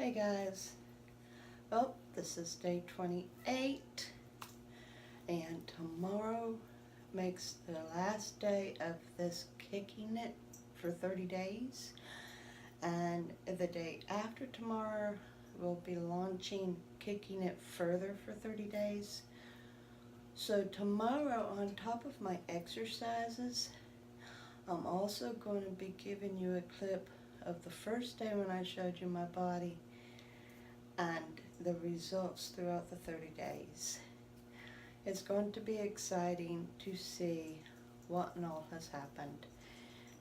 Hey guys, well, this is day 28 and tomorrow makes the last day of this kicking it for 30 days, and the day after tomorrow we'll be launching kicking it further for 30 days. So tomorrow, on top of my exercises, I'm also going to be giving you a clip of the first day when I showed you my body and the results throughout the 30 days. It's going to be exciting to see what and all has happened.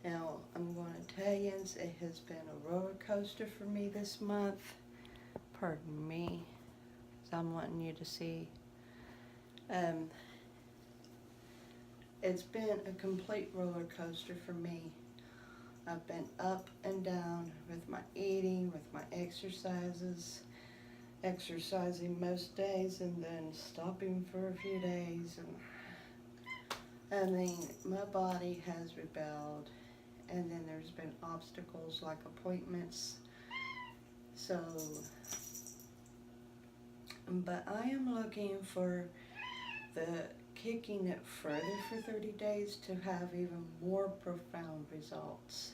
Now, I'm going to tell you, it has been a roller coaster for me this month. Pardon me, so I'm wanting you to see. It's been a complete roller coaster for me. I've been up and down with my eating, with my exercises, exercising most days and then stopping for a few days. And I mean, my body has rebelled, and then there's been obstacles like appointments. So, but I am looking for the kicking it further for 30 days to have even more profound results.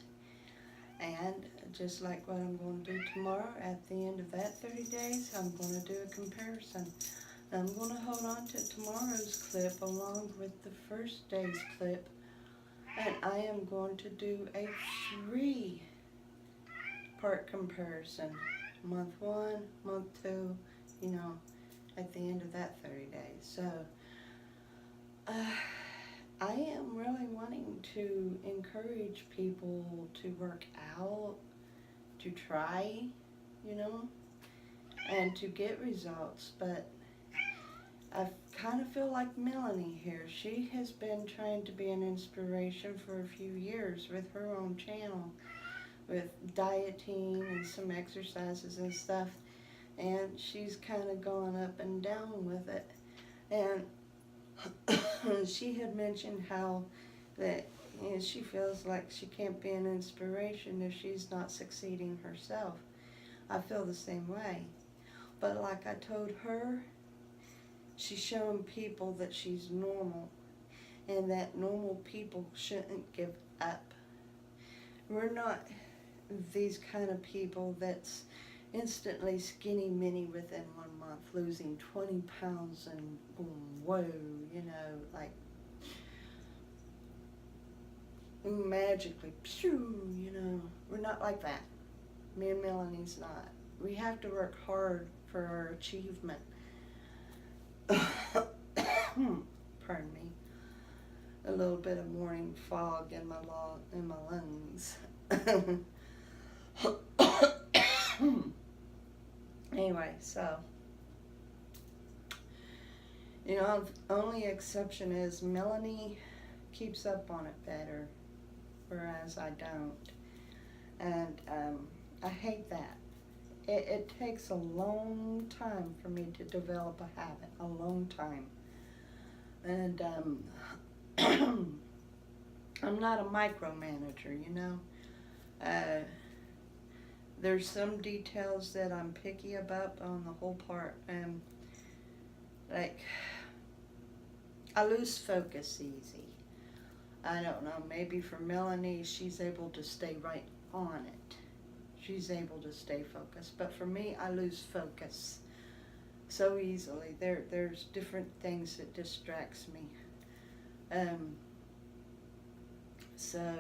And just like what I'm going to do tomorrow, at the end of that 30 days, I'm going to do a comparison. I'm going to hold on to tomorrow's clip along with the first day's clip, and I am going to do a 3-part comparison. Month 1, month 2, at the end of that 30 days. So, I am really wanting to encourage people to work out, to try, and to get results. But I kind of feel like Melanie here. She has been trying to be an inspiration for a few years with her own channel, with dieting and some exercises and stuff. And she's kind of gone up and down with it. And she had mentioned how that she feels like she can't be an inspiration if she's not succeeding herself. I feel the same way. But like I told her, she's showing people that she's normal and that normal people shouldn't give up. We're not these kind of people that's instantly skinny mini within 1 month, losing 20 pounds and boom, whoa, like magically, phew, we're not like that. Me and Melanie's not. We have to work hard for our achievement. Pardon me. A little bit of morning fog in my lungs. Anyway, so, the only exception is Melanie keeps up on it better, whereas I don't. And I hate that. It takes a long time for me to develop a habit, a long time. And I'm not a micromanager, There's some details that I'm picky about on the whole part, and like, I lose focus easy. I don't know, maybe for Melanie, she's able to stay right on it. She's able to stay focused, but for me, I lose focus so easily. There's different things that distracts me. So,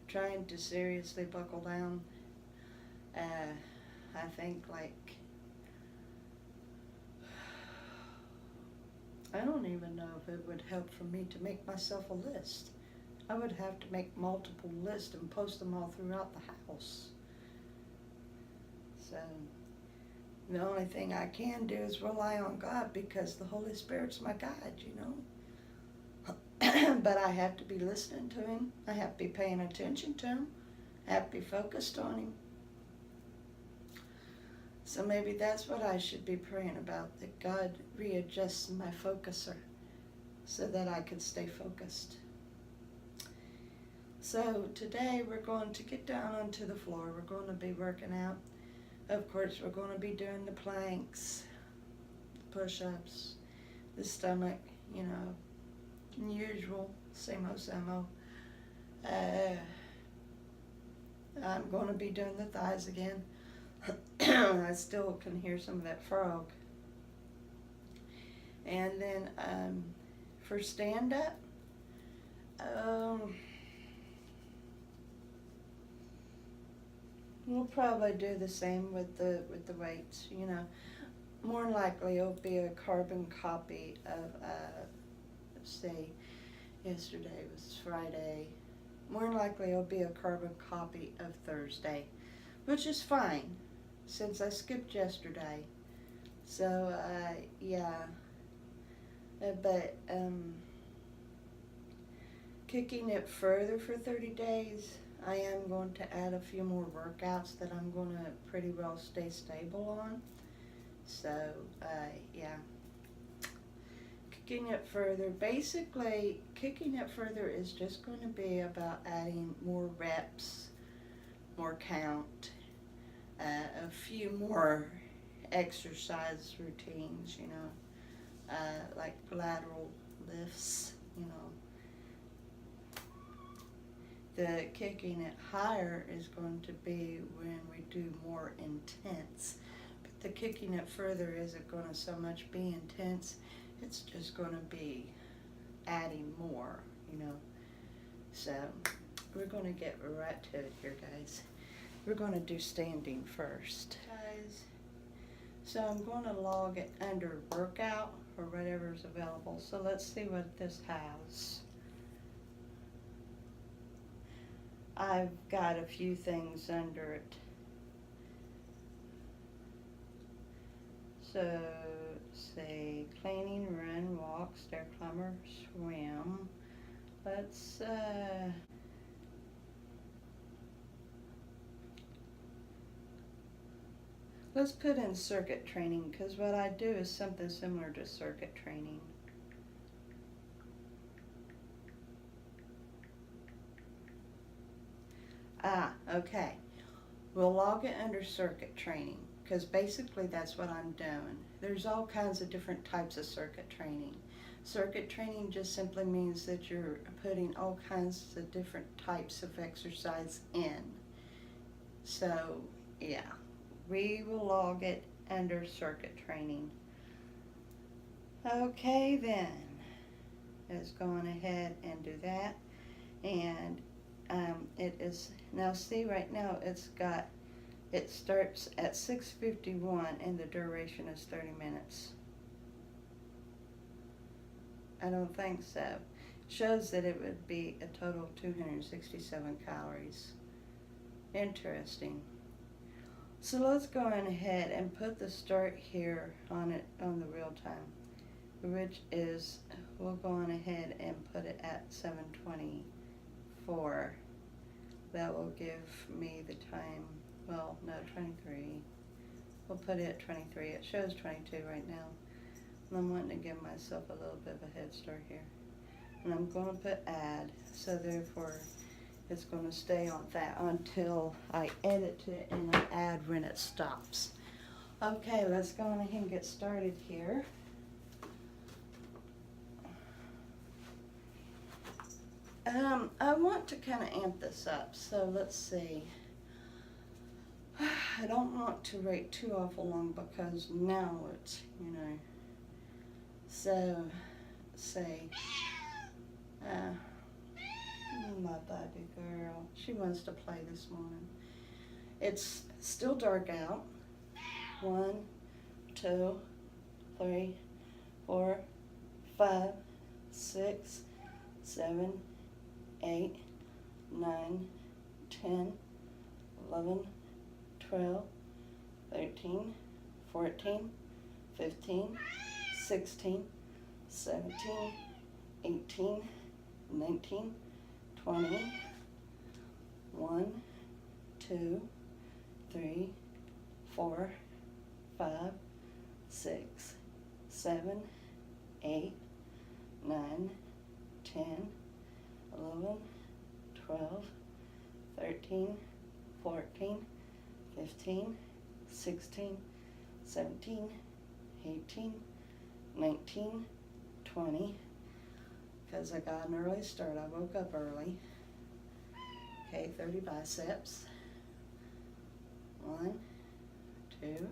trying to seriously buckle down. I think, I don't even know if it would help for me to make myself a list. I would have to make multiple lists and post them all throughout the house. So, the only thing I can do is rely on God, because the Holy Spirit's my guide, But I have to be listening to Him. I have to be paying attention to Him. I have to be focused on Him. So maybe that's what I should be praying about, that God readjusts my focuser so that I can stay focused. So today we're going to get down onto the floor. We're going to be working out. Of course, we're going to be doing the planks, push-ups, the stomach, you know, usual, same-o. I'm going to be doing the thighs again. I still can hear some of that frog. And then for stand-up, we'll probably do the same with the weights. You know, more than likely it'll be a carbon copy of say yesterday was Friday. More than likely it'll be a carbon copy of Thursday, which is fine since I skipped yesterday. So yeah, but kicking it further for 30 days, I am going to add a few more workouts that I'm going to pretty well stay stable on. So, yeah. Kicking it further, basically, kicking it further is just going to be about adding more reps, more count, a few more exercise routines, you know, like lateral lifts, you know. The kicking it higher is going to be when we do more intense. But the kicking it further isn't going to so much be intense. It's just going to be adding more, you know. So we're going to get right to it here, guys. We're going to do standing first. Guys, so I'm going to log it under workout or whatever's available. So let's see what this has. I've got a few things under it. So, say cleaning, run, walk, stair climber, swim. Let's put in circuit training, because what I do is something similar to circuit training. Okay. We'll log it under circuit training, because basically that's what I'm doing. There's all kinds of different types of circuit training. Circuit training just simply means that you're putting all kinds of different types of exercise in. So, yeah, we will log it under circuit training. Okay, then, let's go on ahead and do that. And it is, now see right now it starts at 6:51 and the duration is 30 minutes. I don't think so. It shows that it would be a total of 267 calories. Interesting. So let's go on ahead and put the start here on it on the real time, which is, we'll go on ahead and put it at 7:24. That will give me the time, well, no, 23. We'll put it at 23. It shows 22 right now. And I'm wanting to give myself a little bit of a head start here. And I'm going to put add, so therefore it's going to stay on that until I edit it and I add when it stops. Okay, let's go on ahead and get started here. I want to kind of amp this up, so let's see. I don't want to wait too awful long because now it's, you know, so say, my baby girl, she wants to play this morning. It's still dark out. 1, 2, 3, 4, 5, 6, 7, 8, 9, 10, 11, 12, 13, 14, 15, 16, 17, 18, 19, 20, 1, 2, 3, 4, 5, 6, 7, 8, 9, 10, 11, 12, 13, 14, 15, 16, 17, 18, 19, 20, because I got an early start. I woke up early. Okay, 30 biceps. 1, 2,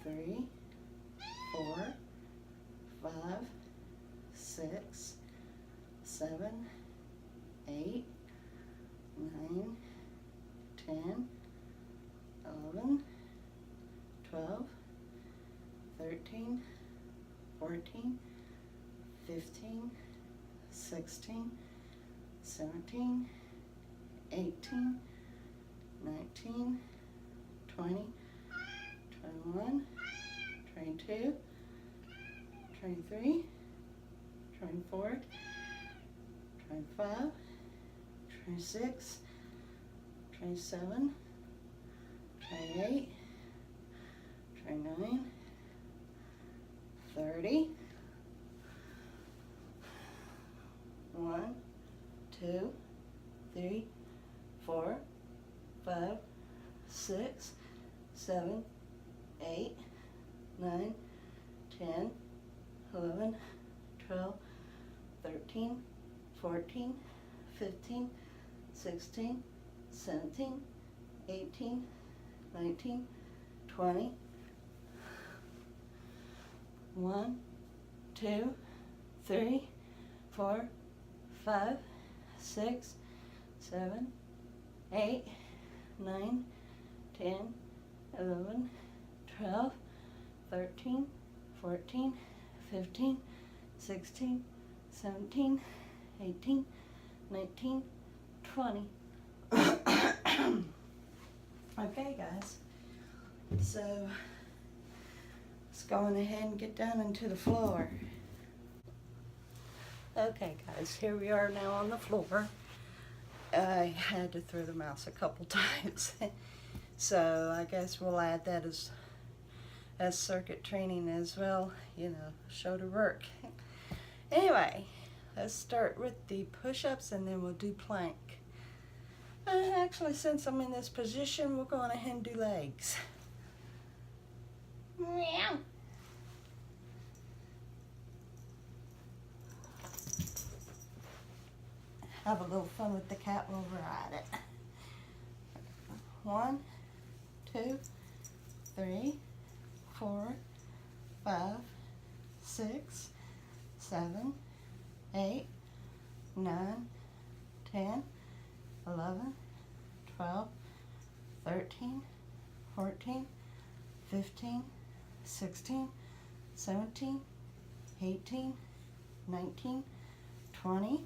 3, 4, 5, 6, 7, 8, 9, 10, 11, 12, 13, 14, 15, 16, 17, 18, 19, 20, 21, 22, 23, 24, 25, 26, 27, 28, 29, 30, 1, 2, 3, 4, 5, 6, 7, 8, 9, 10, 11, 12, 13, 14, 15, 16, 17, 18, 19, 20. 1, 2, 3, 4, 5, 6, 7, 8, 9, 10, 11, 12, 13, 14, 15, 16, 17, 18, 19, 20. Okay, guys. So, let's go on ahead and get down into the floor. Okay, guys, here we are now on the floor. I had to throw the mouse a couple times. So, I guess we'll add that as circuit training as well, you know, show to work. Anyway, let's start with the push-ups and then we'll do plank. Actually, since I'm in this position, we'll go on ahead and do legs. Meow. Have a little fun with the cat while we're at it. 1, 2, 3, 4, 5, 6, 7, 8, 9, 10, 11, 12, 13, 14, 15, 16, 17, 18, 19, 20.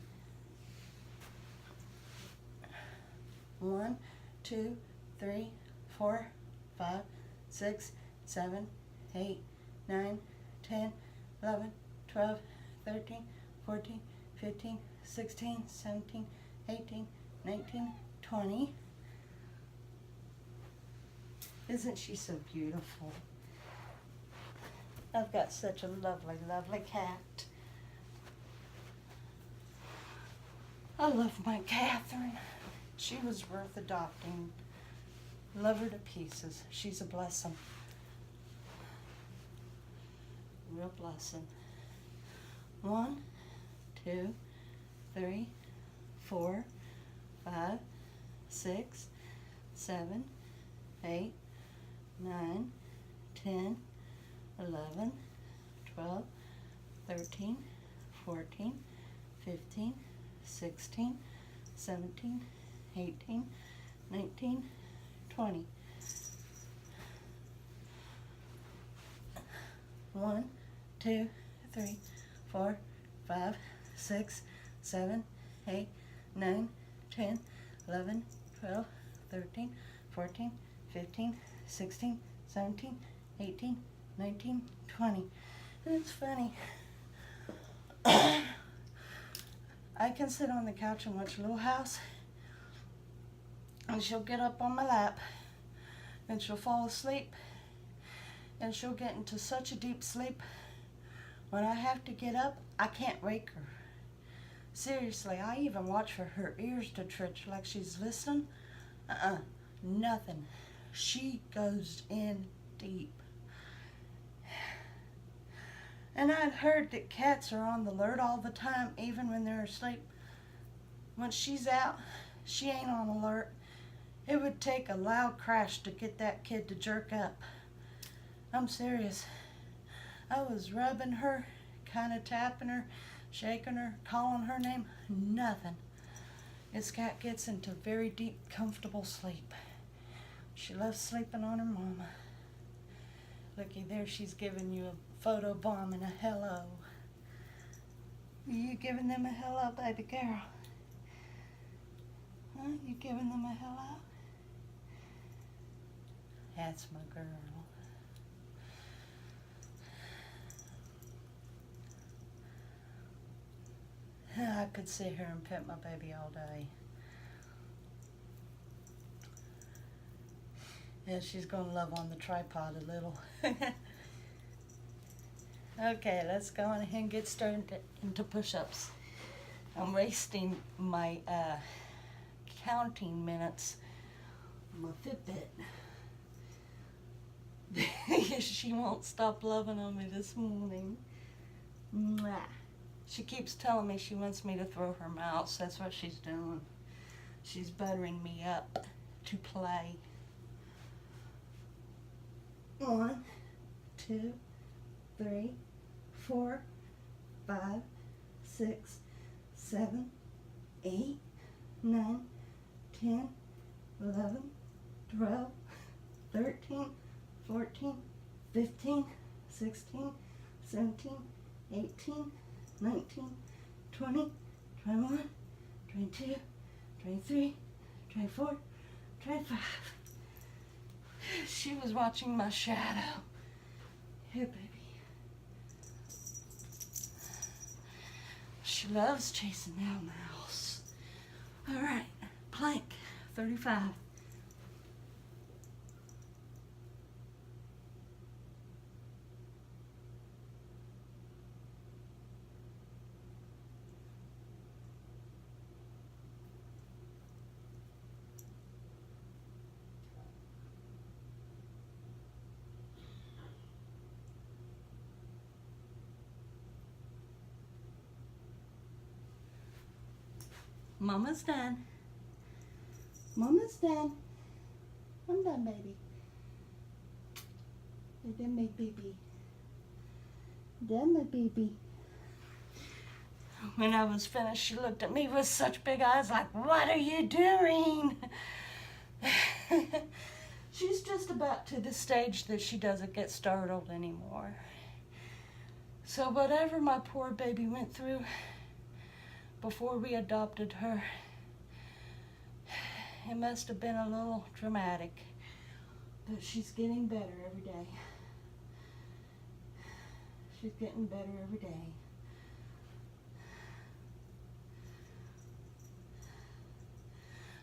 1, 2, 3, 4, 5, 6, 7, 8, 9, 10, 11, 12, 13, 14, 15, 16, 17, 18, 19, 20. Isn't she so beautiful? I've got such a lovely, lovely cat. I love my Katherine. She was worth adopting. Love her to pieces. She's a blessing. Real blessing. 1, 2, 3, 4, 5, 6, 7, 8, 9, 10, 11, 12, 13, 14, 15, 16, 17, 18, 19, 20. 1, 2, 3, 4, 5, 6, 7, 8, 9, 10, 11, 12, 13, 14, 15, 16, 17, 18, 19, 20. And it's funny. I can sit on the couch and watch Little House, and she'll get up on my lap, and she'll fall asleep, and she'll get into such a deep sleep. When I have to get up, I can't wake her. Seriously, I even watch for her ears to twitch like she's listening. Nothing. She goes in deep. And I'd heard that cats are on the alert all the time, even when they're asleep. When she's out, she ain't on alert. It would take a loud crash to get that kid to jerk up. I'm serious. I was rubbing her, kind of tapping her, shaking her, calling her name. Nothing. This cat gets into very deep, comfortable sleep. She loves sleeping on her mama. Looky there, she's giving you a photo bomb and a hello. You giving them a hello, baby girl? Huh? You giving them a hello? That's my girl. I could sit here and pet my baby all day. Yeah, she's gonna love on the tripod a little. Okay, let's go on ahead and get started into push-ups. I'm wasting my counting minutes on my Fitbit. She won't stop loving on me this morning. Mwah. She keeps telling me she wants me to throw her mouse. That's what she's doing. She's buttering me up to play. 1, 2, 3, 4, 5, 6, 7, 8, 9, 10, 11, 12, 13, 14, 15, 16, 17, 18, 19, 20, 21, 22, 23, 24, 25. She was watching my shadow. Here, baby. She loves chasing down the house. All right, plank, 35. Mama's done. Mama's done. I'm done, baby. I done my baby. Done my baby. When I was finished, she looked at me with such big eyes like, what are you doing? She's just about to the stage that she doesn't get startled anymore. So whatever my poor baby went through before we adopted her, it must have been a little dramatic, but she's getting better every day. She's getting better every day.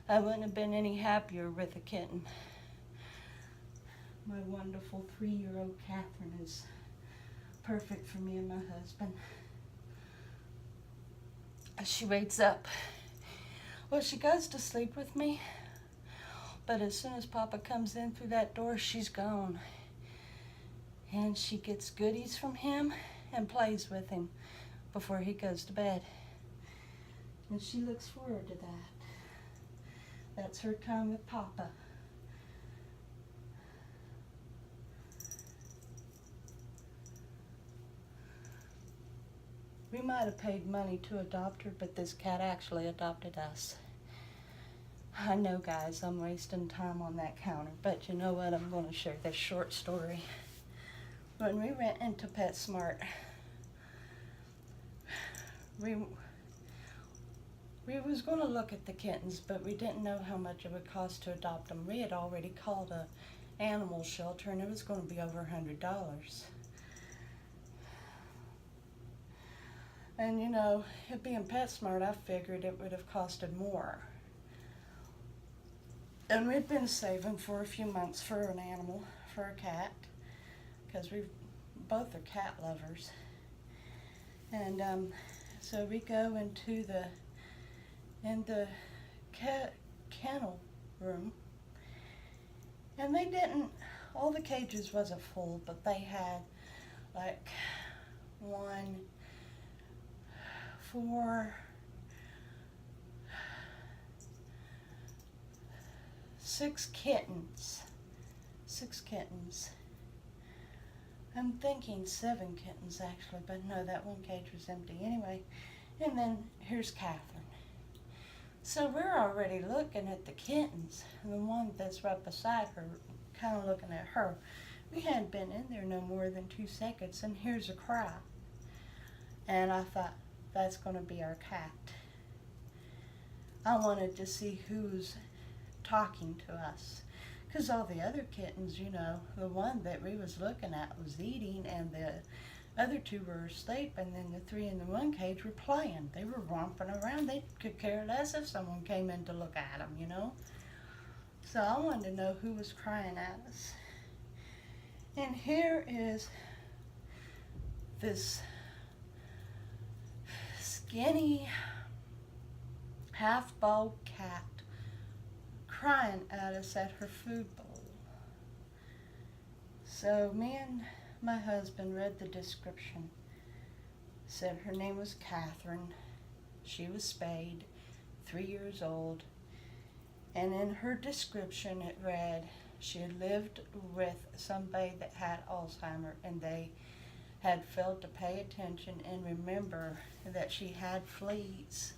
I wouldn't have been any happier with a kitten. My wonderful 3-year-old Katherine is perfect for me and my husband. She wakes up. Well, she goes to sleep with me, but as soon as Papa comes in through that door, she's gone. And she gets goodies from him and plays with him before he goes to bed. And she looks forward to that. That's her time with Papa. We might have paid money to adopt her, but this cat actually adopted us. I know, guys, I'm wasting time on that counter, but you know what? I'm going to share this short story. When we went into PetSmart, we was going to look at the kittens, but we didn't know how much it would cost to adopt them. We had already called a animal shelter, and it was going to be over $100. And you know, it being PetSmart, I figured it would have costed more. And we'd been saving for a few months for an animal, for a cat, because we both are cat lovers. And so we go into the kennel room, And they didn't, all the cages wasn't full, but they had like one, four, six kittens. Six kittens. I'm thinking seven kittens actually, but no, that one cage was empty anyway. And then here's Catherine. So we're already looking at the kittens, the one that's right beside her, kind of looking at her. We hadn't been in there no more than 2 seconds, and here's a cry. And I thought, that's going to be our cat. I wanted to see who's talking to us. Because all the other kittens, you know, the one that we was looking at was eating, and the other 2 were asleep, and then the 3 in the one cage were playing. They were romping around. They could care less if someone came in to look at them, you know. So I wanted to know who was crying at us. And here is this skinny, half-bald cat crying at us at her food bowl. So me and my husband read the description. Said her name was Katherine. She was spayed, 3 years old. And in her description it read she had lived with somebody that had Alzheimer's, and they had failed to pay attention and remember that she had fleas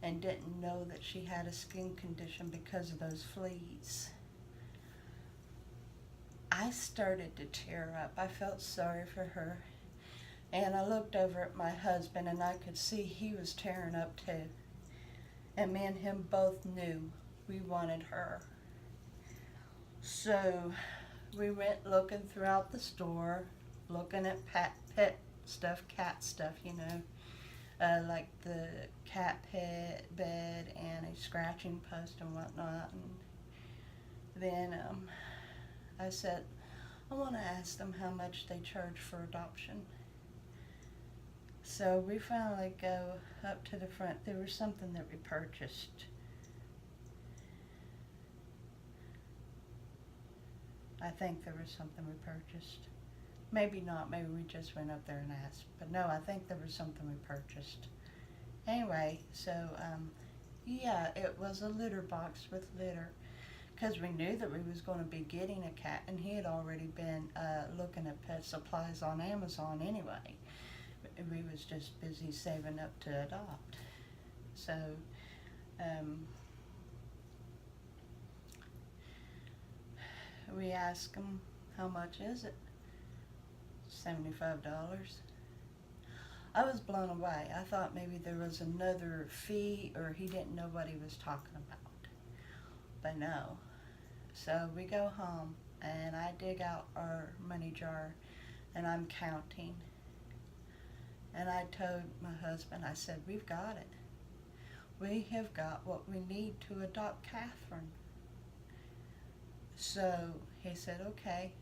and didn't know that she had a skin condition because of those fleas. I started to tear up. I felt sorry for her. And I looked over at my husband, and I could see he was tearing up too. And me and him both knew we wanted her. So we went looking throughout the store, looking at pet stuff, cat stuff, you know, like the cat bed and a scratching post and whatnot. And then I said, I want to ask them how much they charge for adoption. So we finally go up to the front. There was something that we purchased. I think there was something we purchased. Maybe not. Maybe we just went up there and asked. But no, I think there was something we purchased. Anyway, so yeah, it was a litter box with litter. Because we knew that we was going to be getting a cat, and he had already been looking at pet supplies on Amazon anyway. We was just busy saving up to adopt. So we asked him, how much is it? $75. I was blown away. I thought maybe there was another fee or he didn't know what he was talking about. But no. So we go home and I dig out our money jar and I'm counting. And I told my husband, I said, we've got it. We have got what we need to adopt Catherine. So he said, okay,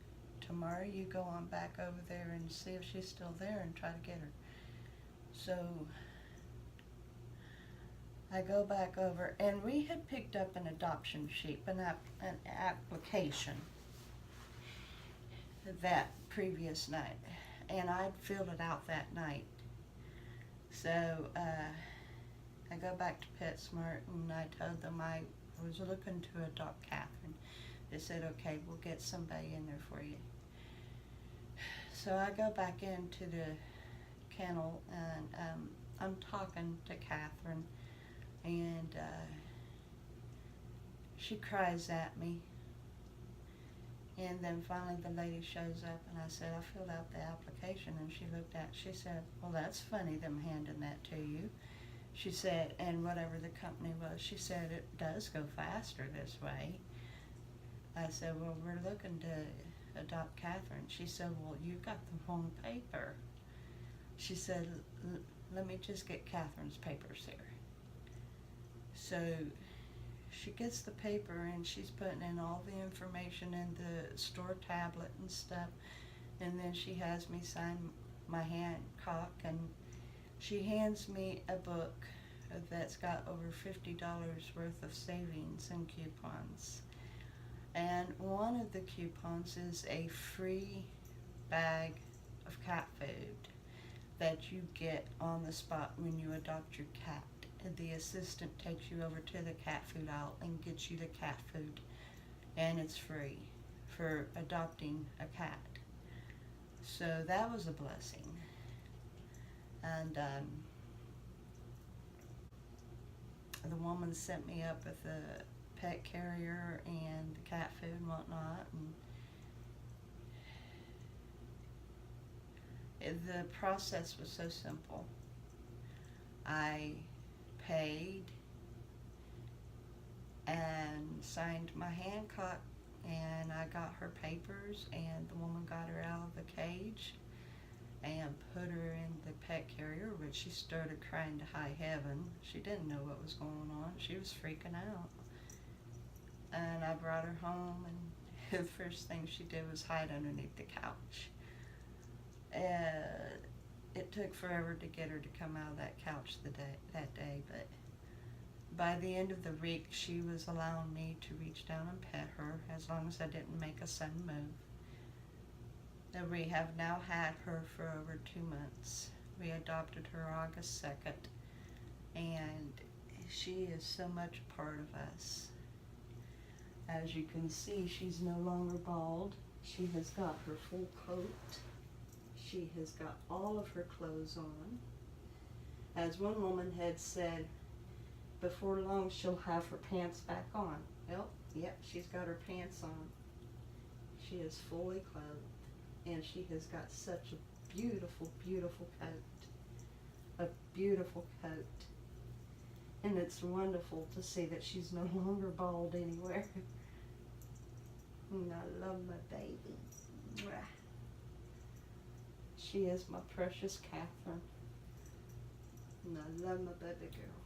tomorrow you go on back over there and see if she's still there and try to get her. So I go back over, and we had picked up an adoption sheet, an application that previous night, and I'd filled it out that night. So I go back to PetSmart, and I told them I was looking to adopt Catherine. They said, okay, we'll get somebody in there for you. So I go back into the kennel, and I'm talking to Catherine, and she cries at me. And then finally the lady shows up, and I said, I filled out the application, and she looked at it. She said, well, that's funny, them handing that to you. She said, and whatever the company was, she said, it does go faster this way. I said, well, we're looking to adopt Catherine. She said, well, you got the wrong paper. She said, let me just get Catherine's papers here. So she gets the paper, and she's putting in all the information in the store tablet and stuff, and then she has me sign my Hancock, and she hands me a book that's got over $50 worth of savings and coupons. And one of the coupons is a free bag of cat food that you get on the spot when you adopt your cat. The assistant takes you over to the cat food aisle and gets you the cat food, and it's free for adopting a cat. So that was a blessing. And the woman set me up with a pet carrier and the cat food and whatnot. And the process was so simple. I paid and signed my Hancock, and I got her papers, and the woman got her out of the cage and put her in the pet carrier, which she started crying to high heaven. She didn't know what was going on. She was freaking out. And I brought her home, and the first thing she did was hide underneath the couch. It took forever to get her to come out of that couch that day, but by the end of the week, she was allowing me to reach down and pet her as long as I didn't make a sudden move. And we have now had her for over 2 months. We adopted her August 2nd, and she is so much a part of us. As you can see, she's no longer bald. She has got her full coat. She has got all of her clothes on. As one woman had said, before long she'll have her pants back on. Well, yep, she's got her pants on. She is fully clothed, and she has got such a beautiful, beautiful coat. A beautiful coat. And it's wonderful to see that she's no longer bald anywhere. And I love my baby. Mwah. She is my precious Katherine. And I love my baby girl.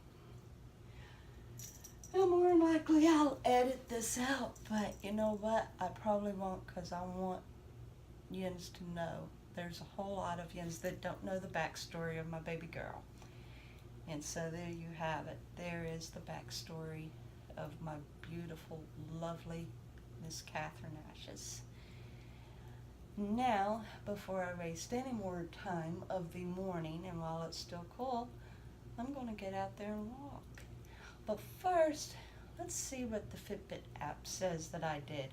And more than likely I'll edit this out, but you know what? I probably won't, because I want yins to know. There's a whole lot of yins that don't know the backstory of my baby girl. And so there you have it. There is the backstory of my beautiful, lovely Miss Katherine Ashes. Now, before I waste any more time of the morning, and while it's still cool, I'm going to get out there and walk. But first, let's see what the Fitbit app says that I did,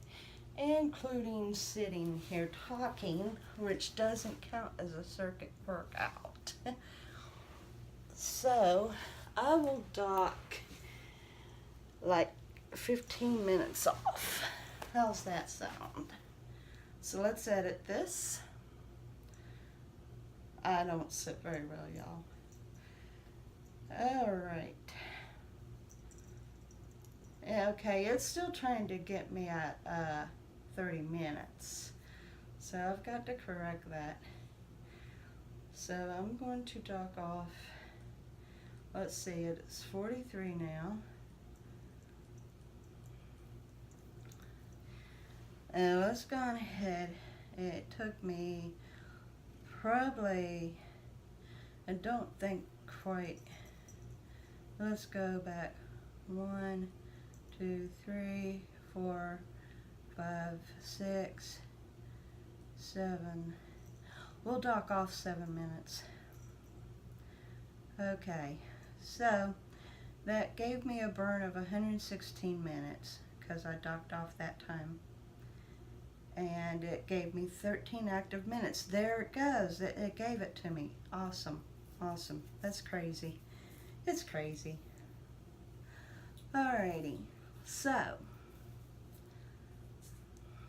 including sitting here talking, which doesn't count as a circuit workout. So, I will dock like 15 minutes off. How's that sound? So let's edit this. I don't sit very well, y'all. Alright. Okay, it's still trying to get me at 30 minutes. So I've got to correct that. So I'm going to dock off. Let's see, it's 43 now. And let's go on ahead. It took me probably, I don't think quite, let's go back 1, 2, 3, 4, 5, 6, 7. We'll dock off 7 minutes. Okay, so that gave me a burn of 116 minutes because I docked off that time. And it gave me 13 active minutes. There it goes. It gave it to me. Awesome. Awesome. That's crazy. It's crazy. Alrighty. So,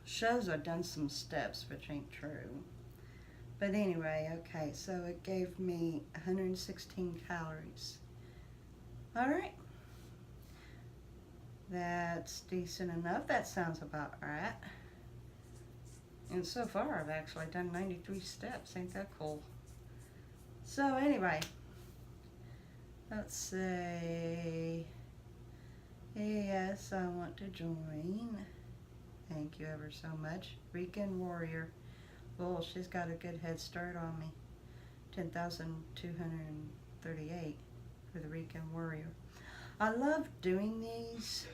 shows I've done some steps, which ain't true. But anyway, okay, so it gave me 116 calories. Alright. That's decent enough. That sounds about right. And so far, I've actually done 93 steps. Ain't that cool? So anyway, let's say, yes, I want to join. Thank you ever so much. Weekend Warrior. Oh, she's got a good head start on me. 10,238 for the Weekend Warrior. I love doing these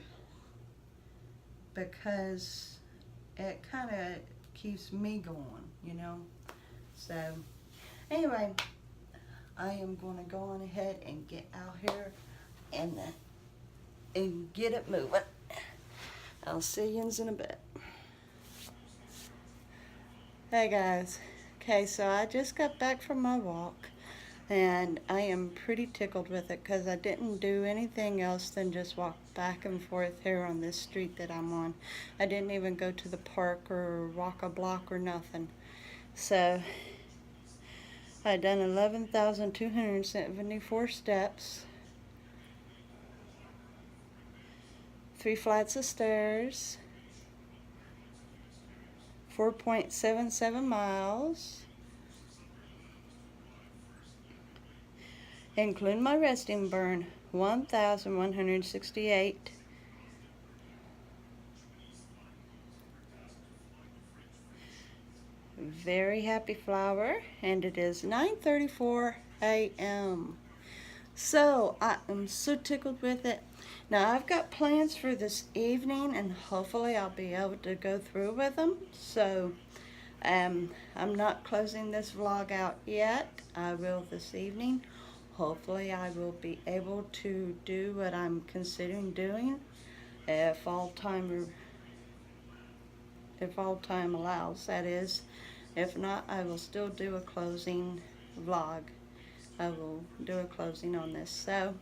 because it kind of keeps me going, you know. So anyway, I am going to go on ahead and get out here and get it moving. I'll see you in a bit. Hey guys. Okay, so I just got back from my walk, and I am pretty tickled with it because I didn't do anything else than just walk back and forth here on this street that I'm on. I didn't even go to the park or walk a block or nothing. So I done 11,274 steps, 3 flights of stairs, 4.77 miles, including my resting burn, 1,168. Very happy flower, and it is 9:34 a.m. So I am so tickled with it. Now I've got plans for this evening, and hopefully I'll be able to go through with them. So I'm not closing this vlog out yet. I will this evening. Hopefully I will be able to do what I'm considering doing if all time allows, that is. If not, I will still do a closing vlog. I will do a closing on this. So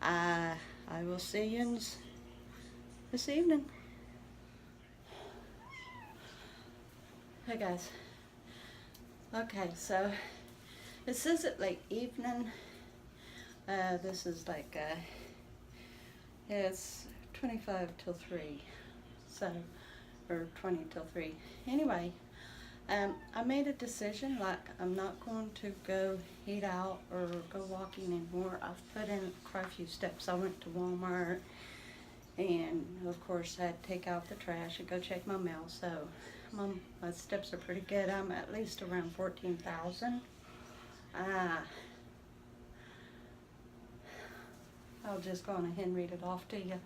I will see you this evening. Hey guys. Okay, so this isn't late evening. This is like it's 25 till 3. So, or 20 till 3. Anyway, I made a decision, like I'm not going to go eat out or go walking anymore. I've put in quite a few steps. I went to Walmart, and of course I had to take out the trash and go check my mail. So my steps are pretty good. I'm at least around 14,000. I'll just go on ahead and read it off to you.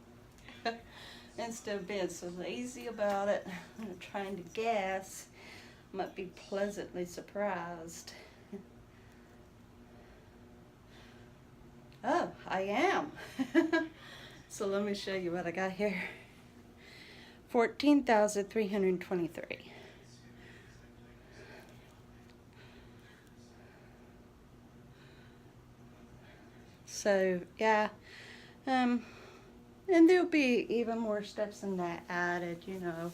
Instead of being so lazy about it and trying to guess, I might be pleasantly surprised. Oh, I am. So let me show you what I got here. 14,323. So yeah, and there'll be even more steps than that added, you know,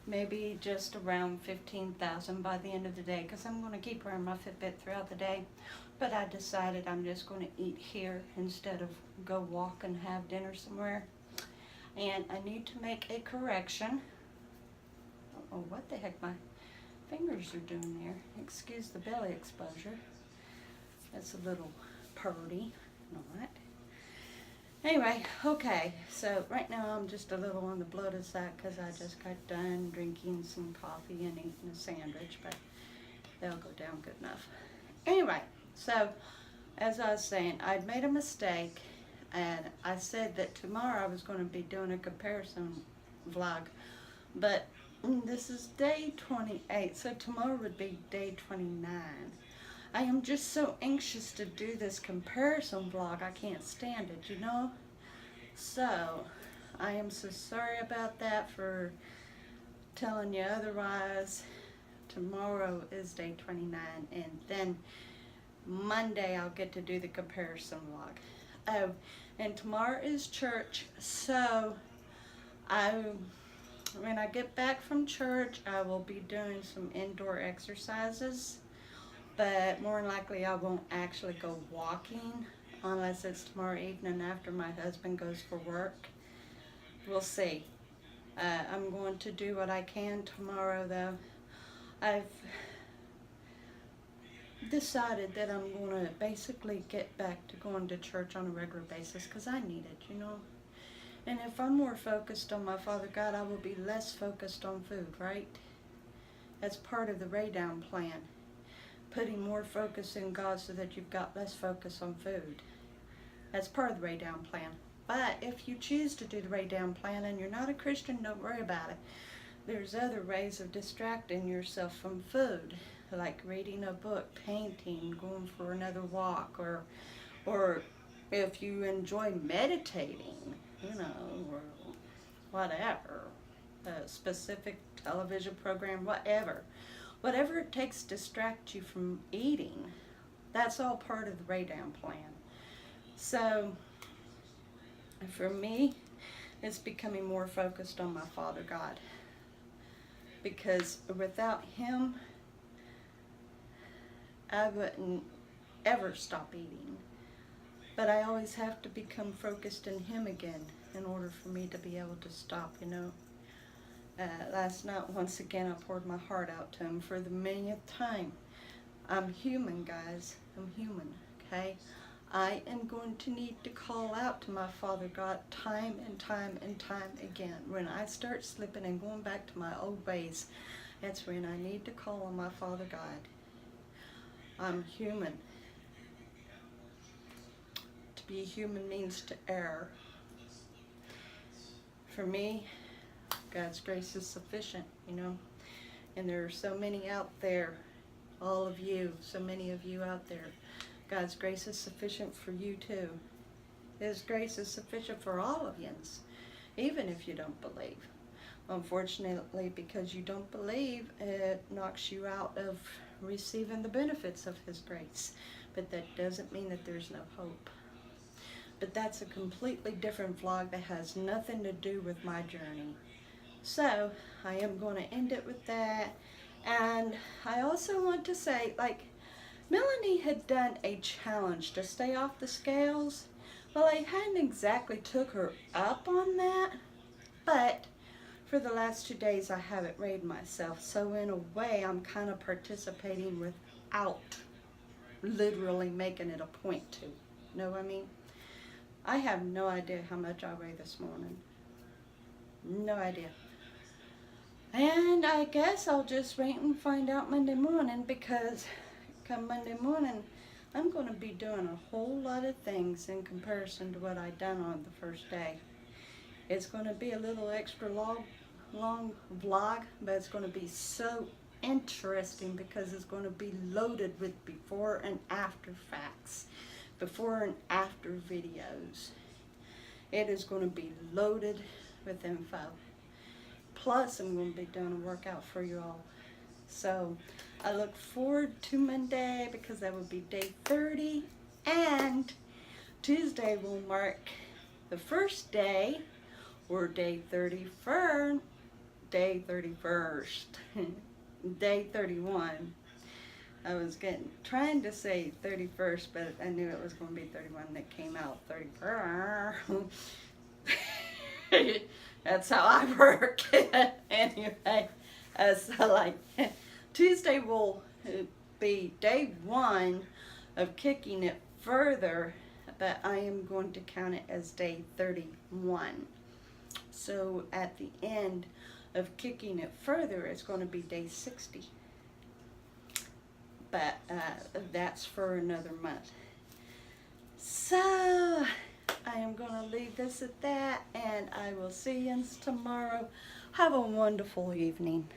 maybe just around 15,000 by the end of the day, because I'm going to keep wearing my Fitbit throughout the day. But I decided I'm just going to eat here instead of go walk and have dinner somewhere. And I need to make a correction. Oh, what the heck my fingers are doing there. Excuse the belly exposure. That's a little purdy. Not. Anyway, okay, so right now I'm just a little on the bloated side because I just got done drinking some coffee and eating a sandwich, but they'll go down good enough. Anyway, so as I was saying, I'd made a mistake, and I said that tomorrow I was going to be doing a comparison vlog, but this is day 28, so tomorrow would be day 29. I am just so anxious to do this comparison vlog, I can't stand it, you know? So, I am so sorry about that for telling you otherwise. Tomorrow is day 29, and then Monday I'll get to do the comparison vlog. Oh, and tomorrow is church, so when I get back from church, I will be doing some indoor exercises. But more than likely I won't actually go walking unless it's tomorrow evening after my husband goes for work. We'll see. I'm going to do what I can tomorrow though. I've decided that I'm going to basically get back to going to church on a regular basis because I need it, you know. And if I'm more focused on my Father God, I will be less focused on food, right? That's part of the Ray Down plan. Putting more focus in God so that you've got less focus on food. That's part of the Ray Down plan. But if you choose to do the Ray Down plan and you're not a Christian, don't worry about it. There's other ways of distracting yourself from food, like reading a book, painting, going for another walk, or if you enjoy meditating, or whatever, a specific television program, whatever it takes to distract you from eating, that's all part of the Ray Down plan. So for me, it's becoming more focused on my Father God, because without Him, I wouldn't ever stop eating. But I always have to become focused in Him again in order for me to be able to stop, Last night, once again, I poured my heart out to Him for the millionth time. I'm human, guys. I'm human, okay? I am going to need to call out to my Father God time and time and time again. When I start slipping and going back to my old ways, that's when I need to call on my Father God. I'm human. To be human means to err. For me, God's grace is sufficient, And there are so many out there, all of you, so many of you out there. God's grace is sufficient for you too. His grace is sufficient for all of yous, even if you don't believe. Unfortunately, because you don't believe, it knocks you out of receiving the benefits of His grace. But that doesn't mean that there's no hope. But that's a completely different vlog that has nothing to do with my journey. So I am going to end it with that. And I also want to say, Melanie had done a challenge to stay off the scales. Well, I hadn't exactly took her up on that, but for the last 2 days I haven't weighed myself. So in a way, I'm kind of participating without literally making it a point to. Know what I mean? I have no idea how much I weigh this morning. No idea. And I guess I'll just wait and find out Monday morning, because come Monday morning, I'm going to be doing a whole lot of things in comparison to what I done on the first day. It's going to be a little extra long vlog, but it's going to be so interesting because it's going to be loaded with before and after facts, before and after videos. It is going to be loaded with info. Plus, I'm going to be doing a workout for you all. So I look forward to Monday, because that will be day 30, and Tuesday will mark the first day, or day 31st, day 31. I was trying to say 31st, but I knew it was going to be 31 that came out 31st. That's how I work. Anyway, so Tuesday will be day 1 of kicking it further, but I am going to count it as day 31. So at the end of kicking it further, it's going to be day 60. But that's for another month. So I am going to leave this at that, and I will see you tomorrow. Have a wonderful evening.